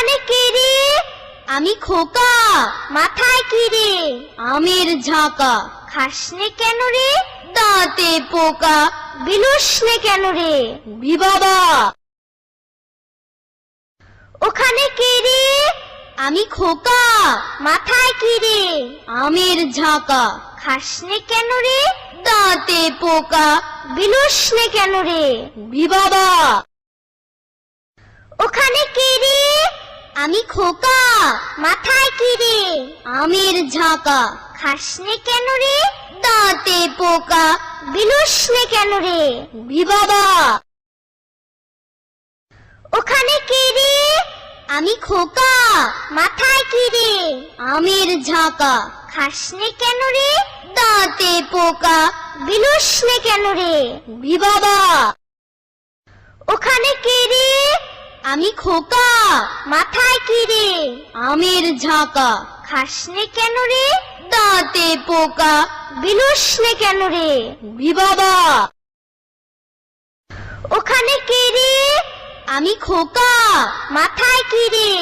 ওখানে কে রে? আমি খোকা। মাথায় কি রে? আমের ঝাঁকা। খাসনে কেন রে? দাঁতে পোকা। বিলুসনে কেন রে? উড়ি বাবা। ওখানে কে রে? আমি খোকা। মাথায় কি রে? আমের ঝাঁকা। খাসনে কেন রে? দাঁতে পোকা। বিলুসনে কেন রে? উড়ি বাবা। ওখানে কে রে? আমি খোকা। মাথায় কি রে? আমের ঝাঁকা। খাসনে কেন রে? দাঁতে পোকা। বিলুসনে কেন রে? উড়ি বাবা। ওখানে কে রে? আমি খোকা। মাথায় কি রে? আমের ঝাঁকা। খাসনে কেন রে? দাঁতে পোকা। বিলুসনে কেন রে? উড়ি বাবা। ওখানে কে রে? আমি খোকা। মাথায় কি রে? আমের ঝাঁকা। খাসনে কেন রে? দাঁতে পোকা। বিলুসনে কেন রে? উড়ি বাবা। ওখানে কে রে? আমি খোকা। মাথায় কি রে?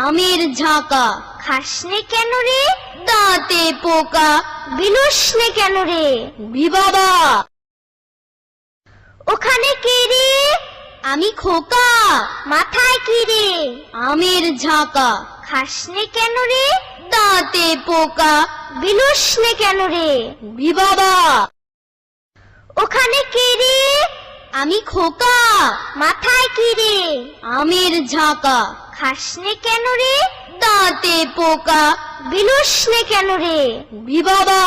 আমের ঝাঁকা। খাসনে কেন রে? দাঁতে পোকা। বিলুসনে কেন রে? উড়ি বাবা। ওখানে কে রে? আমি খোকা। মাথায় কি রে? আমের ঝাঁকা। খাসনে কেন রে? দাঁতে পোকা। বিলুসনে কেন রে? উড়ি বাবা। ওখানে কে রে? আমি খোকা। মাথায় কি রে? আমের ঝাঁকা। খাসনে কেন রে? দাঁতে পোকা। বিলুসনে কেন রে? উড়ি বাবা।